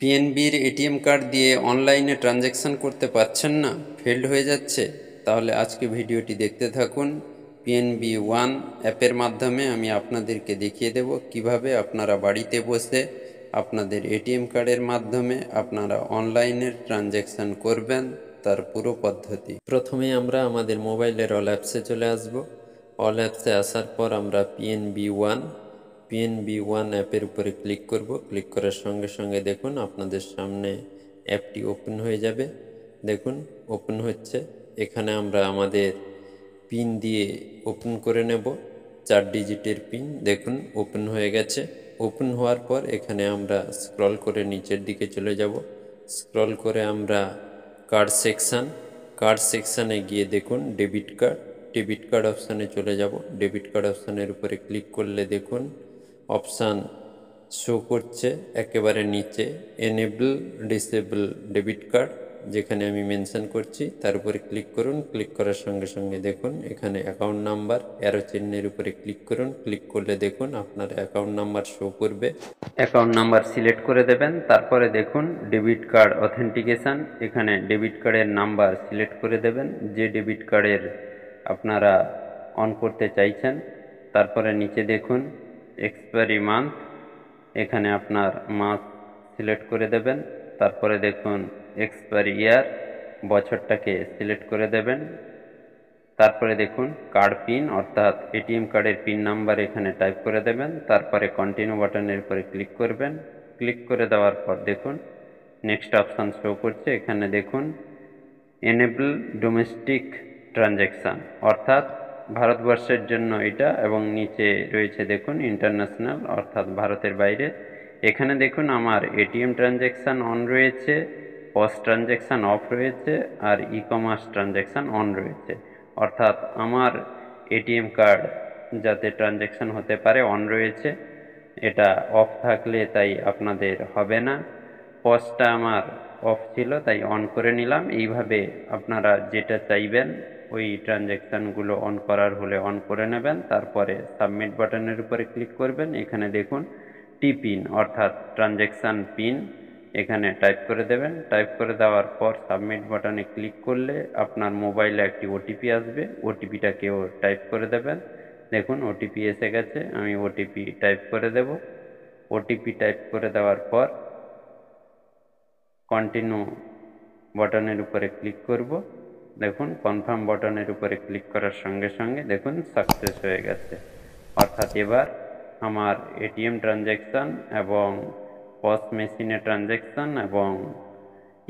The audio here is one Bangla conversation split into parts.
পিএনবির এটিএম কার্ড দিয়ে অনলাইনে ট্রানজ্যাকশান করতে পারছেন না, ফেল্ড হয়ে যাচ্ছে? তাহলে আজকে ভিডিওটি দেখতে থাকুন। পিএনবি ওয়ান অ্যাপের মাধ্যমে আমি আপনাদেরকে দেখিয়ে দেব কিভাবে আপনারা বাড়িতে বসে আপনাদের এটিএম কার্ডের মাধ্যমে আপনারা অনলাইনে ট্রানজ্যাকশান করবেন, তার পুরো পদ্ধতি। প্রথমে আমরা আমাদের মোবাইলের অল অ্যাপসে চলে আসব। অল অ্যাপসে আসার পর আমরা পিএনবি ওয়ান অ্যাপের উপরে ক্লিক করব। ক্লিক করার সঙ্গে সঙ্গে দেখুন আপনাদের সামনে অ্যাপটি ওপেন হয়ে যাবে। দেখুন ওপেন হচ্ছে। এখানে আমরা আমাদের পিন দিয়ে ওপেন করে নেব, 4 ডিজিটের পিন। দেখুন ওপেন হয়ে গেছে। ওপেন হওয়ার পর এখানে আমরা স্ক্রল করে নিচের দিকে চলে যাব। স্ক্রল করে আমরা কার্ড সেকশানে গিয়ে দেখুন ডেবিট কার্ড অপশানে চলে যাব। ডেবিট কার্ড অপশানের উপরে ক্লিক করলে দেখুন অপশান শো করছে একেবারে নিচে, এনেবল ডিসেবল ডেবিট কার্ড, যেখানে আমি মেনশন করছি তার উপরে ক্লিক করুন। ক্লিক করার সঙ্গে সঙ্গে দেখুন এখানে অ্যাকাউন্ট নাম্বার অ্যারো চিহ্নের উপরে ক্লিক করুন। ক্লিক করলে দেখুন আপনার অ্যাকাউন্ট নাম্বার শো করবে। অ্যাকাউন্ট নাম্বার সিলেক্ট করে দেবেন। তারপরে দেখুন ডেবিট কার্ড অথেন্টিকেশান, এখানে ডেবিট কার্ডের নাম্বার সিলেক্ট করে দেবেন যে ডেবিট কার্ডের আপনারা অন করতে চাইছেন। তারপরে নিচে দেখুন এক্সপায়ারি মান্থ, এখানে আপনার মাস সিলেক্ট করে দেবেন। তারপরে দেখুন এক্সপায়ারি ইয়ার, বছরটাকে সিলেক্ট করে দেবেন। তারপরে দেখুন কার্ড পিন অর্থাৎ এটিএম কার্ডের পিন নাম্বার এখানে টাইপ করে দেবেন। তারপরে কন্টিনিউ বাটনের উপরে ক্লিক করবেন। ক্লিক করে দেওয়ার পর দেখুন নেক্সট অপশান শো করছে। এখানে দেখুন এনেবল ডোমেস্টিক ট্রানজ্যাকশান, অর্থাৎ ভারতবর্ষের জন্য এটা, এবং নিচে রয়েছে দেখুন ইন্টারন্যাশনাল অর্থাৎ ভারতের বাইরে। এখানে দেখুন আমার এটিএম ট্রানজ্যাকশান অন রয়েছে, পস ট্রানজ্যাকশান অফ রয়েছে, আর ই কমার্স ট্রানজ্যাকশান অন রয়েছে। অর্থাৎ আমার এটিএম কার্ড যাতে ট্রানজ্যাকশান হতে পারে অন রয়েছে, এটা অফ থাকলে তাই আপনাদের হবে না। পজটা আমার অফ ছিল তাই অন করে নিলাম। এইভাবে আপনারা যেটা চাইবেন ওই ট্রানজ্যাকশানগুলো অন করার হলে অন করে নেবেন। তারপরে সাবমিট বাটনের উপরে ক্লিক করবেন। এখানে দেখুন টি পিন অর্থাৎ ট্রানজ্যাকশান পিন এখানে টাইপ করে দেবেন। টাইপ করে দেওয়ার পর সাবমিট বাটনে ক্লিক করলে আপনার মোবাইলে একটি ওটিপি আসবে, ওটিপিটাকেও টাইপ করে দেবেন। দেখুন ওটিপি এসে গেছে, আমি ওটিপি টাইপ করে দেব। ওটিপি টাইপ করে দেওয়ার পর কন্টিনিউ বাটনের উপরে ক্লিক করব। দেখুন কনফার্ম বাটনের উপরে ক্লিক করার সঙ্গে সঙ্গে দেখুন সাকসেস হয়ে গেছে। অর্থাৎ এবার আমার এটিএম ট্রানজ্যাকশান এবং পস মেশিনে ট্রানজ্যাকশান এবং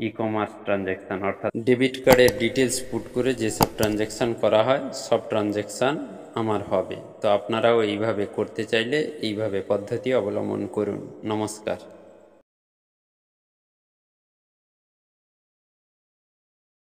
ই কমার্স ট্রানজ্যাকশান অর্থাৎ ডেবিট কার্ডের ডিটেলস পুট করে যেসব ট্রানজ্যাকশান করা হয় সব ট্রানজ্যাকশান আমার হবে। তো আপনারাও এইভাবে করতে চাইলে এইভাবে পদ্ধতি অবলম্বন করুন। নমস্কার।